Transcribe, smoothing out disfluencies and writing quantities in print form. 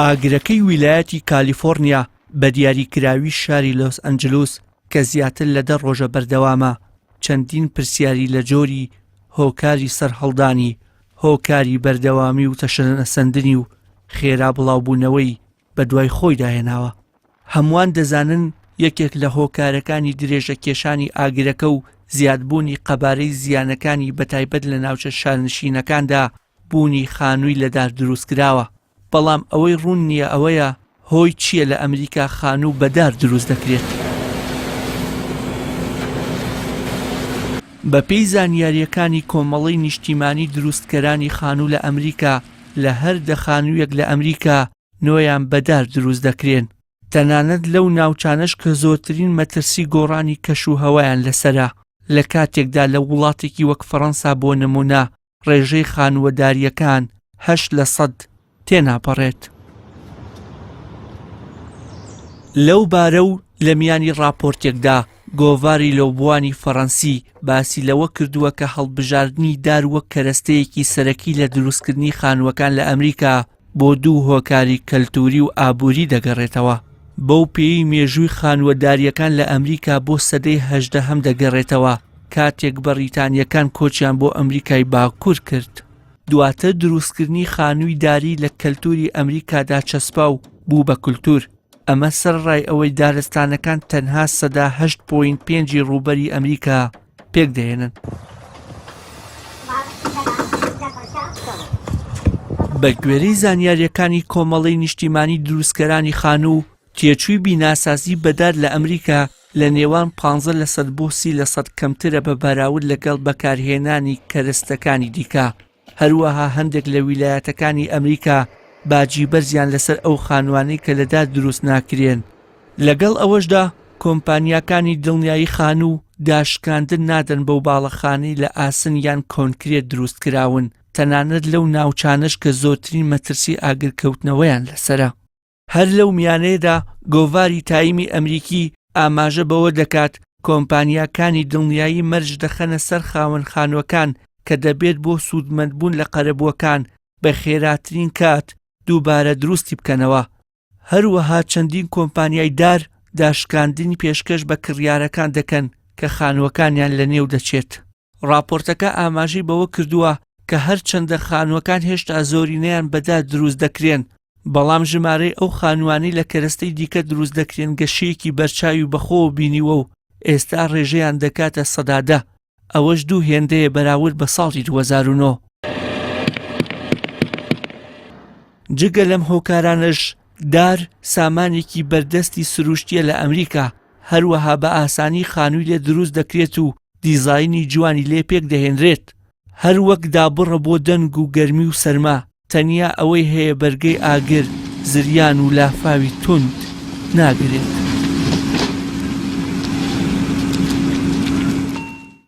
ئاگرەکەی ویلایەتی کالیفۆرنیا بە دیاریکراوی شاری لۆس ئەنجلوس کە زیاتر لە 10 ڕۆژە بەردەوامە چەندین پرسیاری لە جۆری هۆکاری سەرهەڵدانی، هۆکاری بەردەوامی و تەشەنەسەندنی و خێرا بڵاوبوونەوەی بە دوای خۆی داهێناوە. هەمووان دەزانن یەکێک لە هۆکارەکانی درێژە کێشانی ئاگرەکە و زیادبوونی قەبارەی زیانەکانی بەتایبەت لە ناوچە شارنشینەکاندا بوونی خانووی لەدار دروستکراوە. بەڵام ئەوەی ڕوون نییە ئەوەیە هۆی چییە لە ئەمریکا خانوو بەدار دروست دەکرێت. بەپێی زانیاریەکانی کۆمەڵی نیشتیمانی دروستکەرانی خانوو لە ئەمریکا لە هەر خانوویەک لە ئەمریکا نۆیان بەدار دروست دەکرێن، تەنانەت لەو ناوچانەش کە زۆرترین مەترسی گۆڕانی کەش و هەوایان لەسەرە. لە کاتێکدا لە وڵاتێکی وەک فەڕەنسا بۆ نمونە ڕێژەی خانووەداریەکان 8% تێناپەڕێت. لەو بارە و لە میانی راپۆرتێکدا گۆڤاری لەوبوانی فەڕەنسی باسی لەوە کردووە کە هەڵبژاردننی دار وەک کەرەستەیەکی سەرەکی لە دروستکردنی خانووەکان لە ئەمریکا بۆ 2 هۆکاری کەلتوری و ئابووری دەگەڕێتەوە. بەو پێی مێژووی خانووەداریەکان لە ئەمریکا بۆ سەدەی 18 دەگەڕێتەوە کاتێک بەریتانیەکان کۆچیان بۆ ئەمریکای باکوور کرد. دواتر دروستکردنی خانووی داری لە کەلتوری ئەمریکادا چەسپا و بوو بە کولتور. ئەمە سەرڕای ئەوەی دارستانەکان تەنها سەدا 8.5 ڕووبەری ئەمریکا پێک دەهێنن. بە گوێرەی زانیاریەکانی کۆمەڵی نیشتیمانی دروستکەرانی خانوو تێچووی بیناسازی بەدار لە ئەمریکا لە نێوان 15% بۆ 30% کەمترە بە بەراورد لەگەڵ بەکارهێنانی کەرەستەکانی دیکە. هەروەها هەندێک لە ویلایەتەکانی ئەمریکا باجی بەرزیان لەسەر ئەو خانوانەی کە لەدار دروست ناکرێن. لەگەڵ ئەوەشدا کۆمپانیاکانی دڵنیایی خانوو داشکاندن نادەن بەو باڵەخانەی لە ئاسن یان کۆنکرێت دروستکراون، تەنانەت لەو ناوچانش کە زۆرترین مەترسی ئاگرکەوتنەوەیان لەسرە. هەر لەو میانەیەدا گۆڤاری تایمی ئەمریکی ئاماژە بەوە دەکات کۆمپانیاکانی دڵنیایی مەرج دەخەنە سەر خاوەن خانووەکان کە دەبێت بۆ سوودمەندبوون لە قەرەبووەکان بە خێراترین کات دووبارە دروستی بکەنەوە. هەروەها چەندین کۆمپانیای دار داشکاندنی پێشکەش بە کڕیارەکان دەکەن کە خانووەکانیان لە نێو دەچێت. راپۆرتەکە ئاماژەی بەوە کردووە کە هەر چەندە خانووەکان هێشتا زۆرینەیان بەدار دروست دەکرێن، بەڵام ژمارەی ئەو خانووانەی لە کەرەستەی دیکە دروست دەکرێن گەشەیەکی بەرچاوی بەخۆوە بینیوە و ئێستا ڕێژەیان دەکاتە 10%. ئەوەش 2 هێندەیە بەراورد بە ساڵی 2009. جگە لەم هۆکارانش دار سامانێکی بەردەستی سروشتیە لە ئەمریکا، هەروەها بە ئاسانی خانووی لێ دروست دەکرێت و دیزاینی جوانی لێ پێک دەهێنرێت. هەر وەک دابڕە بۆ دەنگ و گەرمی و سەرما، تەنیا ئەوەی هەیە بەرگەی ئاگر، زریان و لافاوی تند ناگرێت.